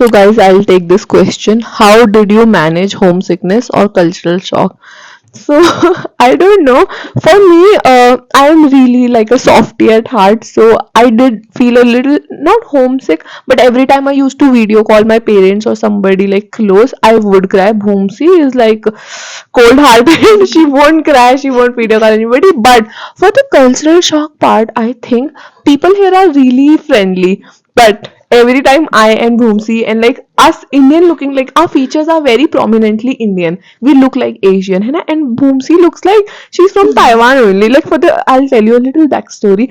So, guys, I'll take this question. How did you manage homesickness or cultural shock? So, I don't know. For me, I am really like a softie at heart. So, I did feel a little, not homesick, but every time I used to video call my parents or somebody like close, I would cry. Bhoomsi is like cold hearted. She won't cry, she won't video call anybody. But for the cultural shock part, I think people here are really friendly. But every time I and Bhoomsi and like us Indian looking, like our features are very prominently Indian. We look like Asian, है ना? And Bhoomsi looks like she's from Taiwan only. Like for the, I'll tell you a little backstory.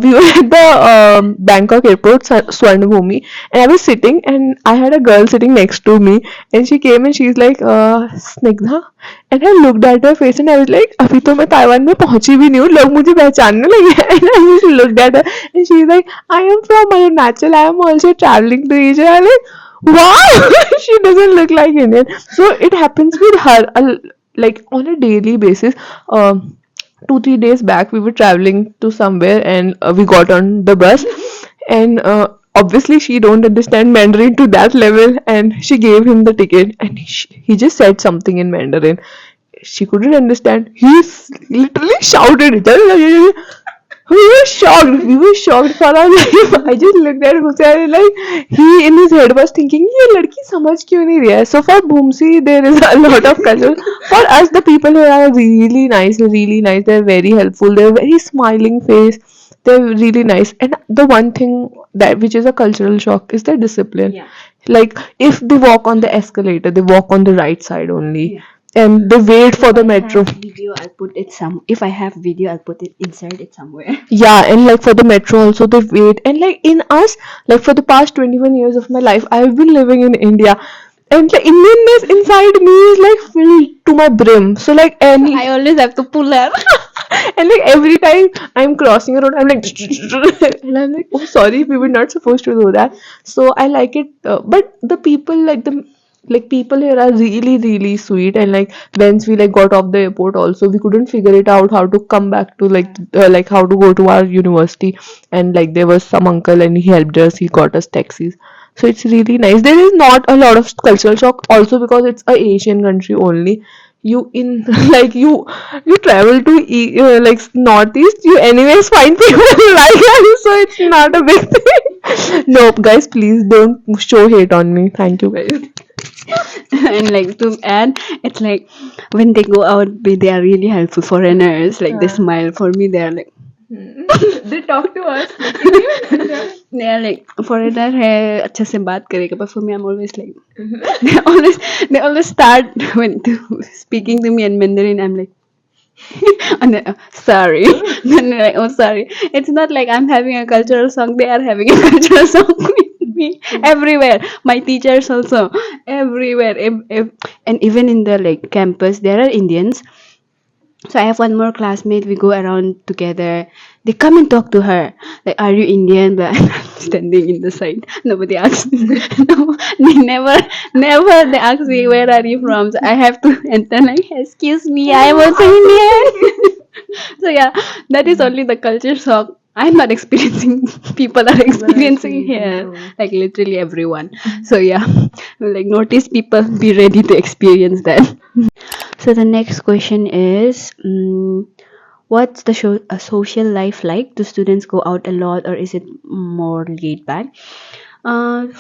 We were at the Bangkok airport, Swarnabhumi, and I was sitting, and I had a girl sitting next to me, and she came and she's like, Snigdha, and I looked at her face and I was like, अभी तो मैं Taiwan में पहुंची भी नहीं हूँ, लोग मुझे पहचानने लगे. And I just looked at her and she's like, I am from Arunachal, I am also traveling to Asia. I'm like, wow, she doesn't look like Indian. So it happens with her, like on a daily basis. 2 3 days back, we were traveling to somewhere, and we got on the bus, and obviously she don't understand Mandarin to that level, and she gave him the ticket, and he just said something in Mandarin. She couldn't understand. He literally shouted. We were shocked. We were shocked for our life. I just looked at Hussein like he in his head was thinking, ये लड़की समझ क्यों नहीं रही है? So for Boomsi, there is a lot of culture. For us, the people here are really nice, really nice. They're very helpful. They're very smiling face. They're really nice. And the one thing that which is a cultural shock is their discipline. Yeah. Like if they walk on the escalator, they walk on the right side only. Yeah. And they wait for the If I metro. have video, I'll put it if I have video, I'll put it insert it somewhere. Yeah, and like for the metro also they wait. And like in us, like for the past 21 years of my life, I've been living in India. And the Indianness inside me is like filled to my brim. So like any I always have to pull her. and like every time I'm crossing a road, I'm like and I'm like, oh sorry, we were not supposed to do that. So I like it, but the people like people here are really sweet, and like once we like got off the airport also, we couldn't figure it out how to come back to like how to go to our university, and like there was some uncle and he helped us, he got us taxis. So it's really nice. There is not a lot of cultural shock also because it's a Asian country only. You in like you travel to like northeast, you anyways find people like us, so it's not a big thing. Nope, guys, please don't show hate on me. Thank you, guys. And like to add, it's like when they go out, they are really helpful foreigners. Like they smile for me. They are like They talk to us. they are like foreigner है अच्छे से बात करेगा. But for me, I'm always like they always start when speaking to me in Mandarin. I'm like. And then, sorry. Then they're like, oh sorry. It's not like I'm having a cultural song. They are having a cultural song with me everywhere. My teachers also everywhere. And even in the like campus, there are Indians. So I have one more classmate. We go around together. They come and talk to her. Like, are you Indian? But I'm standing in the side. Nobody asks me. No, they never they ask me where are you from. So I have to enter like, excuse me, I am also Indian. So yeah, that is only the culture shock. I'm not experiencing. People are experiencing here, like literally everyone. So yeah, like notice people, be ready to experience that. So the next question is, what's the social life like? Do students go out a lot, or is it more laid back?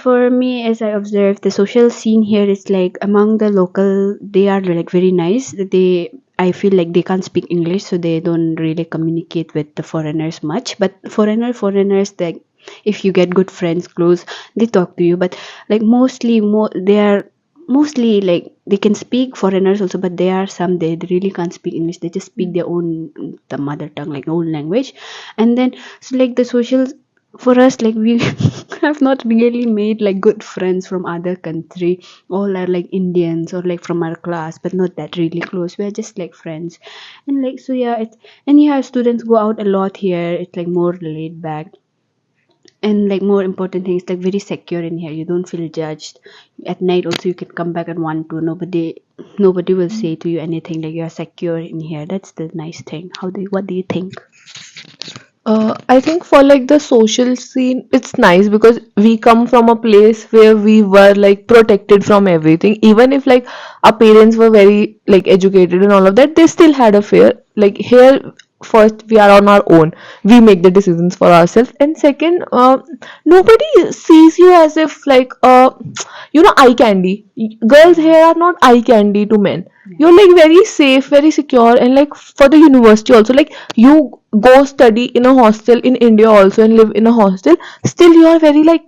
For me, as I observed, the social scene here is like among the local, they are like very nice. I feel like they can't speak English, so they don't really communicate with the foreigners much. But foreigners, like if you get good friends close, they talk to you. But like they are mostly like they can speak foreigners also, but there are some they really can't speak English. They just speak their own the mother tongue, like own language. And then so like the social for us, like we have not really made like good friends from other country. All are like Indians or like from our class, but not that really close. We are just like friends. And like so yeah, students go out a lot here. It's like more laid back. And like more important things, like very secure in here. You don't feel judged. At night also you can come back and want to. Nobody will say to you anything. Like you are secure in here. That's the nice thing. What do you think? I think for like the social scene, it's nice because we come from a place where we were like protected from everything. Even if like our parents were very like educated and all of that, they still had a fear. Like here, first we are on our own. We make the decisions for ourselves, and second, nobody sees you as if like eye candy. Girls here are not eye candy to men. You're like very safe, very secure, and like for the university also, like you go study in a hostel in India also and live in a hostel, still you are very like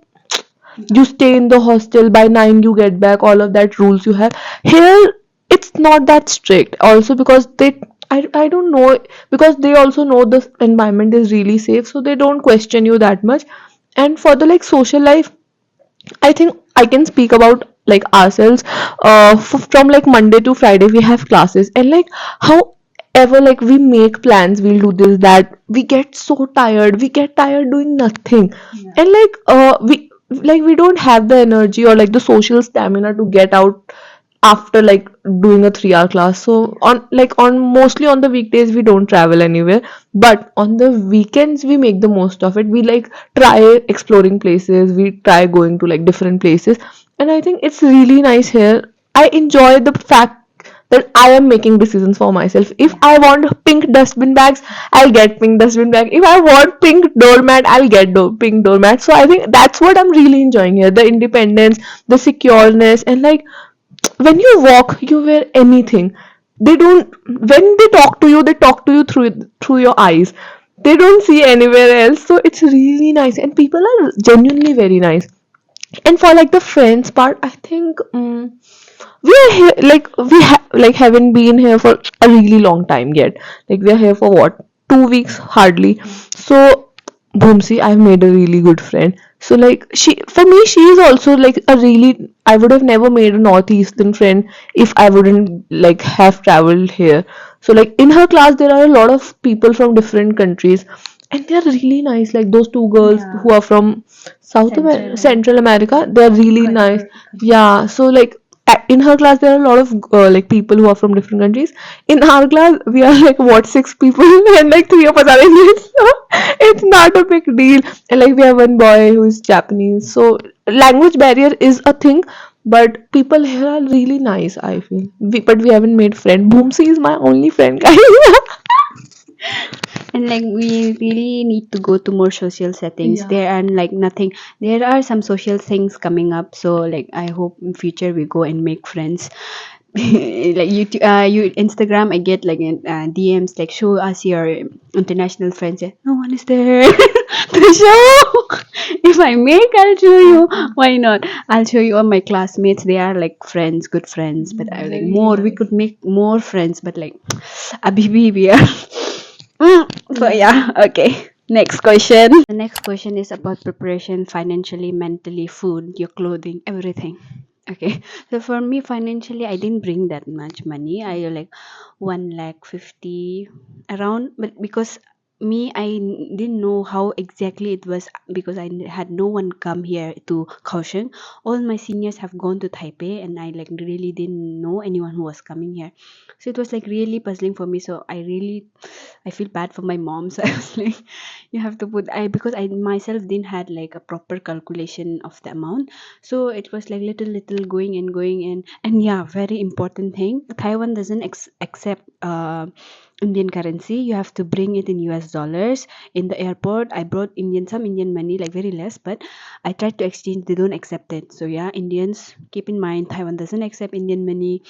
you stay in the hostel by 9 you get back, all of that rules you have. Here it's not that strict also because I don't know, because they also know the environment is really safe, so they don't question you that much. And for the like social life, I think I can speak about like ourselves. From like Monday to Friday, we have classes, and like however, like we make plans, we'll do this, that. We get so tired. We get tired doing nothing, and we don't have the energy or like the social stamina to get out after like doing a 3 hour class. So on mostly on the weekdays we don't travel anywhere, but on the weekends we make the most of it. We like try exploring places, we try going to like different places, and I think it's really nice here. I enjoy the fact that I am making decisions for myself. If I want pink dustbin bags, I'll get pink dustbin bag. If I want pink doormat, I'll get pink doormat. So I think that's what I'm really enjoying here: the independence, the secureness, and like when you walk, you wear anything. They don't, when they talk to you, they talk to you through your eyes. They don't see anywhere else. So it's really nice, and people are genuinely very nice. And for like the friends part, I think we are here like like haven't been here for a really long time yet. Like we are here for what, 2 weeks hardly. So Bhumsi, I've made a really good friend. So like for me, she is also like a really. I would have never made a northeastern friend if I wouldn't like have traveled here. So like in her class, there are a lot of people from different countries, and they are really nice. Like those two girls who are from Central America, they're really nice. Yeah. So like in her class there are a lot of like people who are from different countries. In our class we are like what, 6 people and like 3 of us are Indians. So it's not a big deal. And like we have one boy who is Japanese, so language barrier is a thing, but people here are really nice, I feel. But we haven't made friend. Boomsy is my only friend, guys. And like we really need to go to more social settings. Yeah. There are like nothing. There are some social things coming up. So like I hope in future we go and make friends. Like you Instagram, I get like DMs like show us your international friends. Yeah, no one is there to show. If I make, I'll show you. Why not? I'll show you all my classmates. They are like friends, good friends. But I like more. We could make more friends. But like, Abibi, we are. So yeah, okay. Next question. The next question is about preparation financially, mentally, food, your clothing, everything. Okay. So for me financially I didn't bring that much money. I like 1 lakh 50 around, but because me I didn't know how exactly it was because I had no one come here to Kaohsiung. All my seniors have gone to Taipei and I like really didn't know anyone who was coming here. So it was like really puzzling for me. So I feel bad for my mom. So I was like, you have to put I because I myself didn't had like a proper calculation of the amount. So it was like little going and yeah, very important thing. Taiwan doesn't accept Indian currency. You have to bring it in US dollars. In the airport I brought some Indian money, like very less, but I tried to exchange. They don't accept it. So yeah, Indians, keep in mind Taiwan doesn't accept Indian money.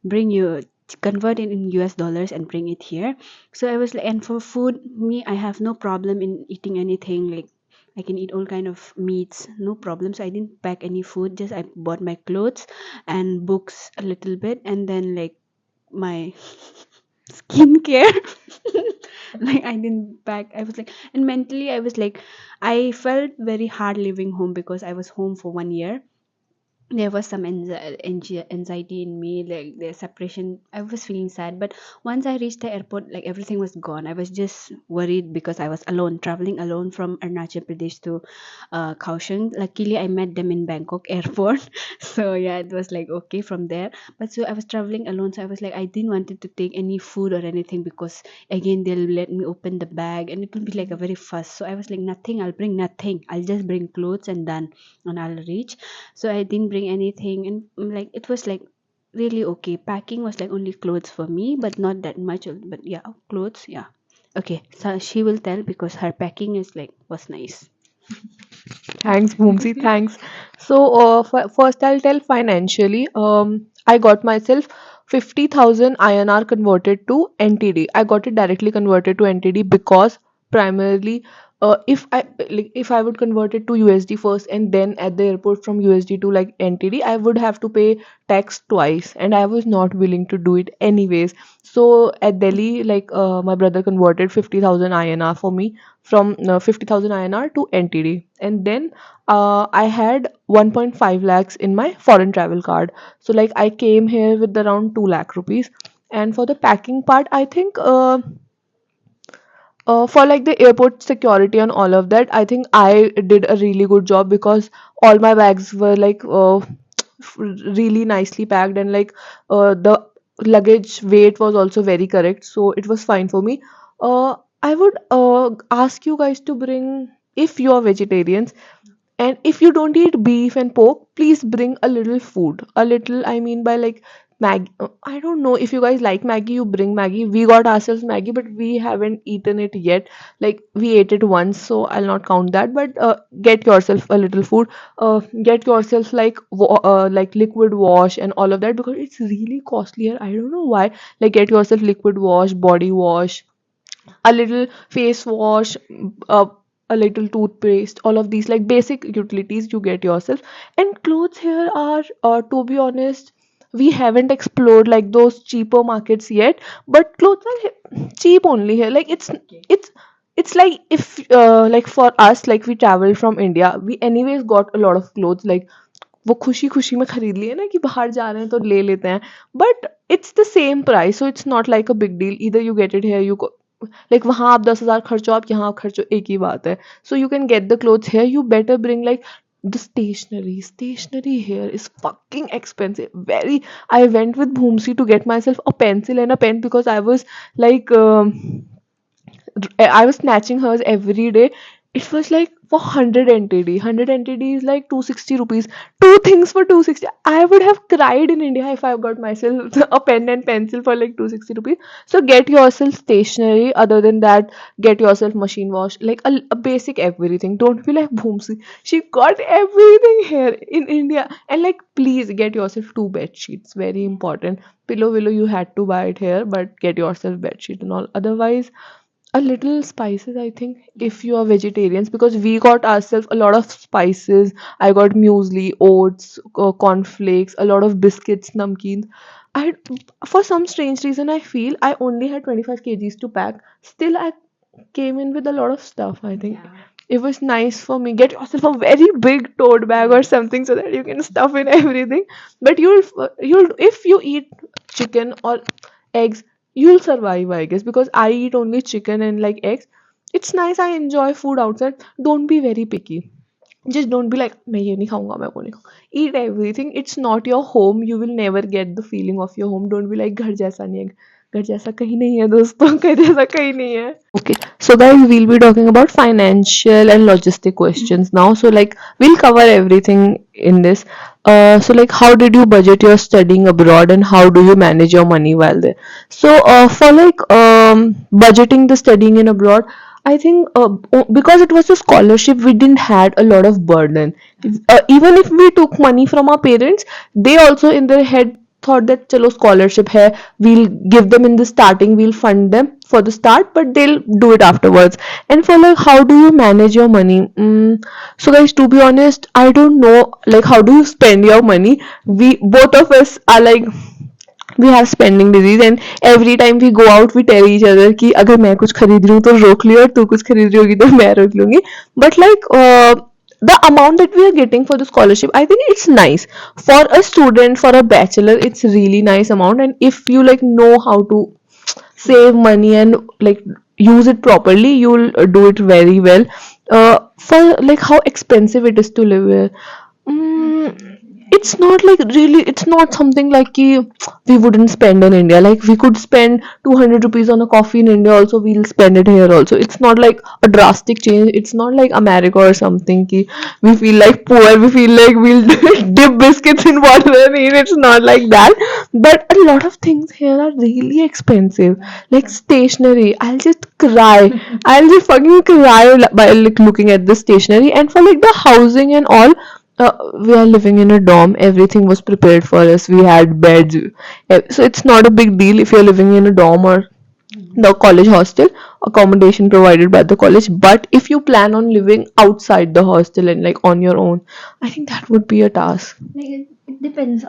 Bring you convert it in US dollars and bring it here. So I was like, and for food, me, I have no problem in eating anything. Like I can eat all kind of meats, no problem. So I didn't pack any food. Just I bought my clothes and books a little bit, and then like my skincare. Like I didn't pack. I was like, and mentally I was like, I felt very hard leaving home because I was home for 1 year. there was some anxiety in me, like the separation. I was feeling sad, but once I reached the airport, like everything was gone. I was just worried because I was alone, traveling alone from Arunachal Pradesh to Kaohsiung. Luckily I met them in Bangkok airport. So yeah, it was like okay from there. But so I was traveling alone, so I was like, I didn't wanted to take any food or anything, because again they'll let me open the bag and it will be like a very fuss. So I was like, nothing, I'll bring nothing, I'll just bring clothes and done, and I'll reach. So I didn't bring anything, and like it was like really okay. Packing was like only clothes for me, but not that much but yeah, clothes, yeah. Okay, so she will tell because her packing is like was nice. Thanks, Boomsy. Thanks. So, first I'll tell financially. I got myself 50,000 INR converted to NTD. I got it directly converted to NTD because primarily, if I would convert it to USD first and then at the airport from USD to like NTD, I would have to pay tax twice, and I was not willing to do it anyways. So at Delhi, my brother converted 50,000 INR for me from 50,000 INR to NTD, and then I had 1.5 lakhs in my foreign travel card. So like I came here with around 2 lakh rupees. And for the packing part, I think for like the airport security and all of that, I think I did a really good job because all my bags were like really nicely packed, and like the luggage weight was also very correct, so it was fine for me. I would ask you guys to bring, if you are vegetarians, and if you don't eat beef and pork, please bring a little food. A little, I mean by like Maggie. I don't know if you guys like Maggie, you bring Maggie. We got ourselves Maggie, but we haven't eaten it yet. Like we ate it once, so I'll not count that. But get yourself a little food. Get yourself like liquid wash and all of that because it's really costly here. I don't know why. Like get yourself liquid wash, body wash, a little face wash, uh, a little toothpaste, all of these like basic utilities you get yourself. And clothes here are, to be honest, we haven't explored like those cheaper markets yet, but clothes are cheap only here. Like it's it's like if like for us, like we traveled from India, we anyways got a lot of clothes, like वो खुशी खुशी में खरीद लिए ना कि बाहर जा रहे हैं तो ले लेते हैं, but it's the same price, so it's not like a big deal, इधर you get it here, you like वहाँ आप 10,000 खर्चो, आप यहाँ खर्चो, एक ही बात है. So you can get the clothes here, you better bring like the stationery here is fucking expensive, very. I went with Bhumsi to get myself a pencil and a pen because I was like I was snatching hers every day. It was like for 100 NTD. 100 NTD is like 260 rupees. Two things for 260. I would have cried in India if I got myself a pen and pencil for like 260 rupees. So get yourself stationery. Other than that, get yourself machine wash. Like a basic everything. Don't be like Bhumsi. She got everything here in India. And like please get yourself two bed sheets. Very important. Pillow willow you had to buy it here, but get yourself bed sheet and all. Otherwise, a little spices, I think, if you are vegetarians, because we got ourselves a lot of spices. I got muesli, oats, cornflakes, a lot of biscuits, namkeens. I, for some strange reason, I feel I only had 25 kgs to pack. Still, I came in with a lot of stuff. I think it was nice for me. Get yourself a very big tote bag or something so that you can stuff in everything. But you'll if you eat chicken or eggs, you'll survive, I guess, because I eat only chicken and like eggs. It's nice. I enjoy food outside. Don't be very picky. Just don't be like मैं ये नहीं खाऊंगा, मैं वो नहीं खाऊंगा. Eat everything. It's not your home. You will never get the feeling of your home. Don't be like घर जैसा नहीं है. घर जैसा कहीं नहीं है दोस्तों. घर जैसा कहीं नहीं है. Okay, so guys, we'll be talking about financial and logistic questions now. So like we'll cover everything in this. So like how did you budget your studying abroad and how do you manage your money while there? So for like budgeting the studying in abroad, I think because it was a scholarship, we didn't had a lot of burden. Even if we took money from our parents, they also in their head thought that chalo scholarship hai, we'll give them in the starting, we'll fund them for the start, but they'll do it afterwards. And for like how do you manage your money, so guys, to be honest, I don't know like how do you spend your money. We both of us are like we have spending disease, and every time we go out we tell each other कि अगर मैं कुछ खरीद रही हूँ तो रोक लियो और तू कुछ खरीद रही होगी तो मैं रोक लूंगी. But like the amount that we are getting for the scholarship, I think it's nice for a student, for a bachelor. It's really nice amount, and if you like know how to save money and like use it properly, you'll do it very well. For like how expensive it is to live here, it's not like really, it's not something like we wouldn't spend in India. Like we could spend 200 rupees on a coffee in India also, we'll spend it here also. It's not like a drastic change. It's not like America or something ki we feel like poor, we feel like we'll dip biscuits in water and eat. It's not like that. But a lot of things here are really expensive. Like stationery, I'll just cry. I'll just fucking cry by like looking at the stationery. And for like the housing and all, we are living in a dorm. Everything was prepared for us. We had beds. So it's not a big deal if you're living in a dorm or the college hostel, accommodation provided by the college. But if you plan on living outside the hostel and like on your own, I think that would be a task. Like it depends.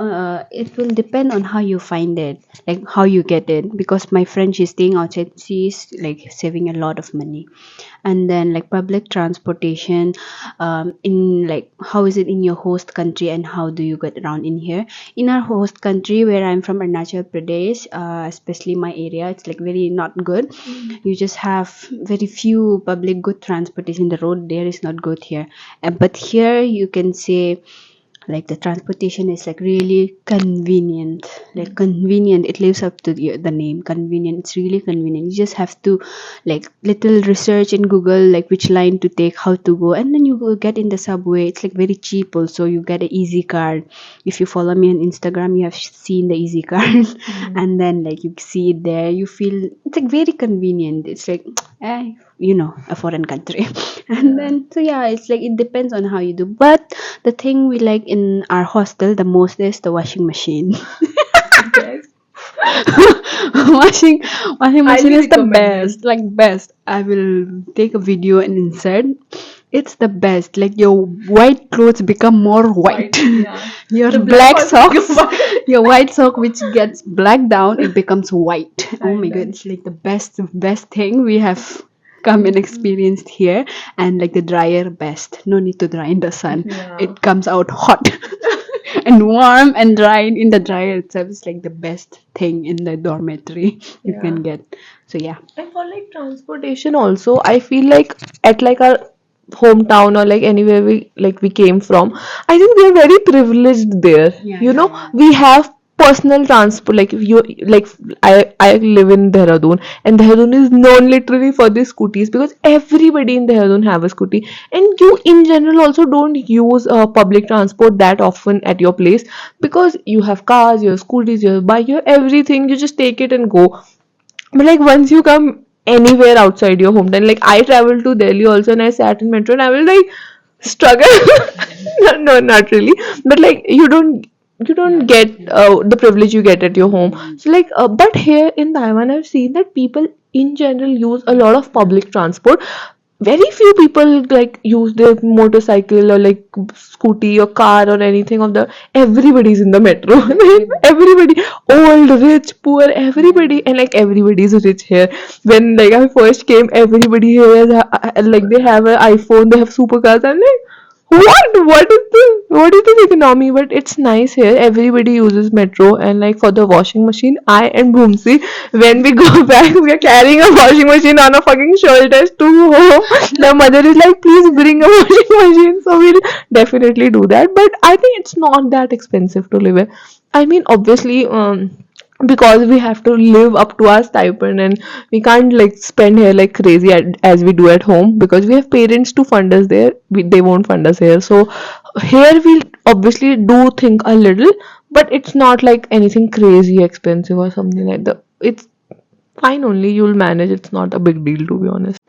It will depend on how you find it, like how you get it. Because my friend, she's staying outside. She's like saving a lot of money, and then like public transportation. In like how is it in your host country, and how do you get around in here? In our host country, where I'm from, Arunachal Pradesh, especially my area, it's like very not good. You just have very few public good transportation. The road there is not good here, but here you can say like the transportation is like really convenient, like convenient. It lives up to the name convenient. It's really convenient. You just have to like little research in Google, like which line to take, how to go, and then you will get in the subway. It's like very cheap also. You get an easy card. If you follow me on Instagram, you have seen the easy card. And then like you see it there, you feel it's like very convenient. It's like a foreign country. And then so yeah, it's like it depends on how you do. But the thing we like in our hostel the most is the washing machine. Yes. washing washing machine Highly is the recommended. best, like best. I will take a video and insert. It's the best. Like your white clothes become more white. Yeah. Your The black black socks, one. your white sock which gets black down, it becomes white. Oh my know. god, it's like the best thing we have come and experienced here. And like the dryer best. No need to dry in the sun. Yeah. It comes out hot. And warm and dried in the dryer itself is like the best thing in the dormitory you Yeah. can get. So yeah. And for like transportation also, I feel like at like our hometown or like anywhere we came from, I think we are very privileged there. Yeah, You yeah, know, yeah. we have personal transport. Like if you like, I live in Dehradun, and Dehradun is known literally for the scooties because everybody in Dehradun have a scooty, and you in general also don't use public transport that often at your place because you have cars, you have scooties, you have bike, you have everything. You just take it and go. But like once you come anywhere outside your hometown, like I traveled to Delhi also and I sat in metro and I was like struggle. No, no, not really. But like you don't get the privilege you get at your home. So like but here in Taiwan I've seen that people in general use a lot of public transport. Very few people like use their motorcycle or like scooty or car or anything of the. Everybody's in the metro. Everybody, old, rich, poor, everybody, and like everybody is rich here. When like I first came, everybody here has like they have an iPhone, they have supercars. I'm like, what is this economy? But it's nice here. Everybody uses metro, and like for the washing machine, I and Bhumsi, when we go back, we are carrying a washing machine on our fucking shoulders to home. The mother is like, please bring a washing machine. So we'll definitely do that. But I think it's not that expensive to live here. I mean, obviously, because we have to live up to our stipend and we can't like spend here like crazy as we do at home because we have parents to fund us there. They won't fund us here. So here we obviously do think a little, but it's not like anything crazy expensive or something like that. It's fine only. You'll manage. It's not a big deal to be honest.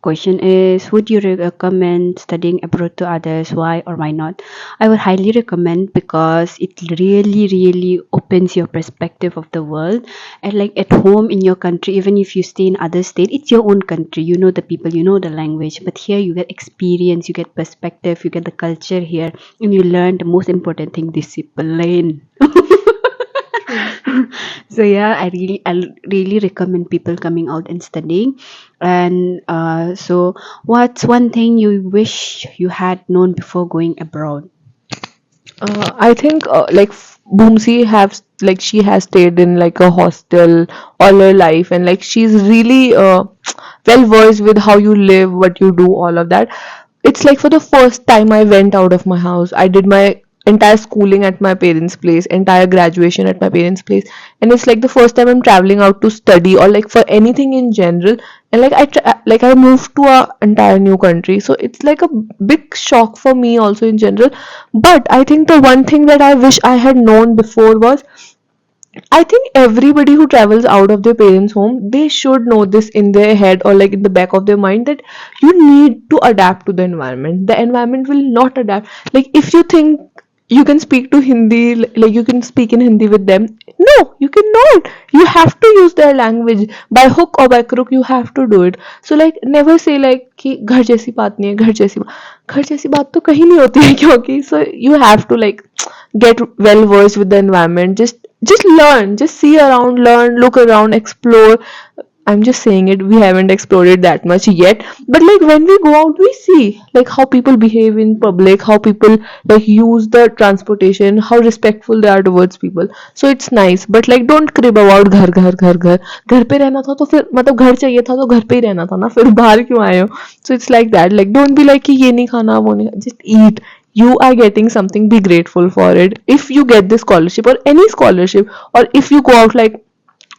Question is, would you recommend studying abroad to others? Why or why not? I would highly recommend because it really opens your perspective of the world. And like at home in your country, even if you stay in other state, it's your own country. You know the people, you know the language. But here you get experience, you get perspective, you get the culture here, and you learn the most important thing, discipline. So yeah, I really recommend people coming out and studying. And so, what's one thing you wish you had known before going abroad? I think Boomsy have like she has stayed in like a hostel all her life, and like she's really well versed with how you live, what you do, all of that. It's like for the first time I went out of my house. I did my entire schooling at my parents' place, entire graduation at my parents' place, and it's like the first time I'm traveling out to study or like for anything in general. And like I moved to a entire new country, so it's like a big shock for me also in general. But I think the one thing that I wish I had known before was, I think everybody who travels out of their parents' home, they should know this in their head or like in the back of their mind that you need to adapt to the environment. The environment will not adapt. Like if you think you can speak to Hindi, like you can speak in Hindi with them. No, you cannot. You have to use their language by hook or by crook. You have to do it. So like never say like कि घर जैसी बात नहीं है, घर जैसी बात तो कहीं नहीं होती है क्योंकि so you have to like get well versed with the environment. Just learn, just see around, learn, look around, explore. I'm just saying it, we haven't explored it that much yet, but like when we go out we see like how people behave in public, how people like use the transportation, how respectful they are towards people. So it's nice, but like don't crib about घर घर पे रहना था तो फिर मतलब घर चाहिए था तो घर पे ही रहना था ना, फिर बाहर क्यों आए हो. So it's like that, like don't be like कि ये नहीं खाना वो नहीं, just eat. You are getting something, be grateful for it. If you get this scholarship or any scholarship, or if you go out like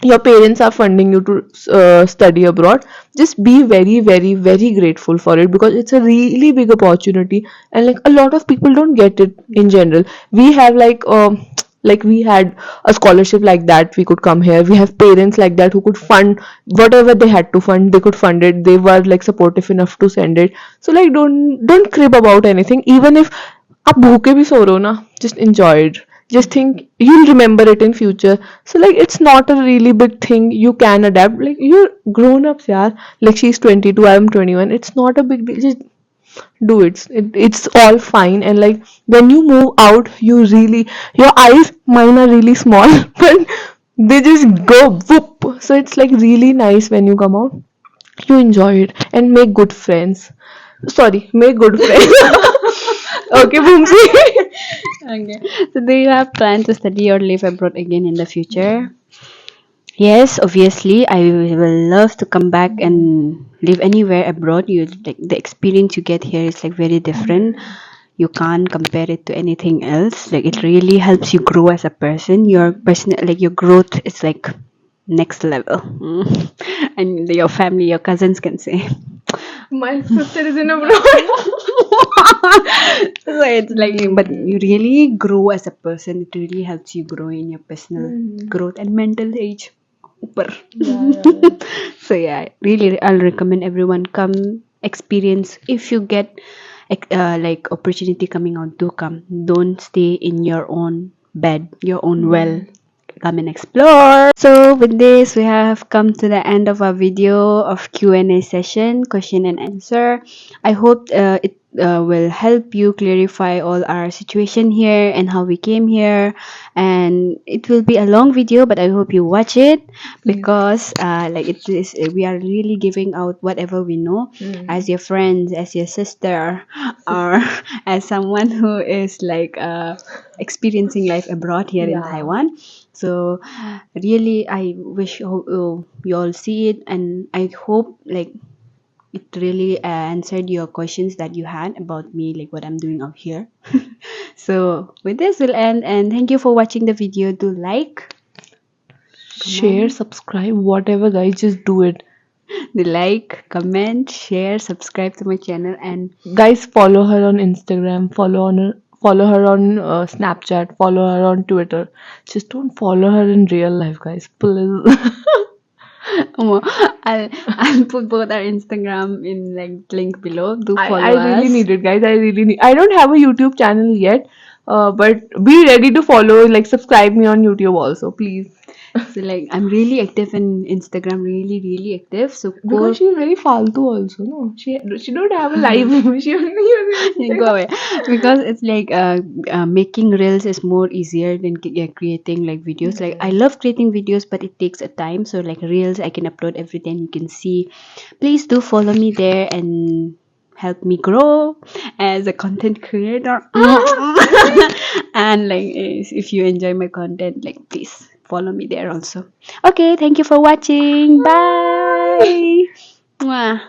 your parents are funding you to study abroad, just be very very grateful for it, because it's a really big opportunity, and like a lot of people don't get it in general. We have like we had a scholarship like that, we could come here. We have parents like that who could fund whatever they had to fund, they could fund it, they were like supportive enough to send it. So like don't crib about anything, even if आप भूखे भी सो रहे हो ना, just enjoy it. Just think you'll remember it in future. So like it's not a really big thing, you can adapt, like you're grown ups yaar. Like she's 22, I'm 21, it's not a big deal, just do it. It's all fine. And like when you move out, you really, your eyes, mine are really small but they just go whoop. So it's like really nice when you come out, you enjoy it and make good friends. Sorry, make good friends. Okay, Boomsy. Okay. So, do you have plans to study or live abroad again in the future? Yes, obviously, I will love to come back and live anywhere abroad. You like the experience you get here is like very different. You can't compare it to anything else. Like it really helps you grow as a person. Your person, like your growth is like next level. And your family, your cousins can say. My sister is in abroad. So it's like, but you really grow as a person. It really helps you grow in your personal growth and mental age. Upper. So yeah, really, I'll recommend everyone come experience. If you get like opportunity coming out, do come. Don't stay in your own bed, your own well. Come and explore. So with this, we have come to the end of our video of Q&A session, question and answer. I hope it will help you clarify all our situation here and how we came here. And it will be a long video, but I hope you watch it because like it is, we are really giving out whatever we know as your friends, as your sister, or as someone who is like experiencing life abroad here in Yeah. Taiwan. So really, I wish you all see it, and I hope like it really answered your questions that you had about me, like what I'm doing out here. So with this, we'll end, and thank you for watching the video. Do like, Share, subscribe, whatever, guys, just do it. comment, share, subscribe to my channel, and Guys, follow her on Instagram, follow her on Snapchat, follow her on Twitter. Just don't follow her in real life, guys, please. oh, I'll put both our Instagram in like link below. Do follow I really us. need it, guys. I really need. I don't have a YouTube channel yet, but be ready to follow. Like subscribe me on YouTube also, please. So like I'm really active in Instagram, really active. So Because she's very faltu also, no? She don't have a life. She only uses go Instagram. away, because it's like making reels is more easier than creating like videos. Like I love creating videos, but it takes a time. So like reels, I can upload everything. You can see. Please do follow me there and help me grow as a content creator. And like if you enjoy my content, like please follow me there also. Okay, thank you for watching. Bye. Mwah.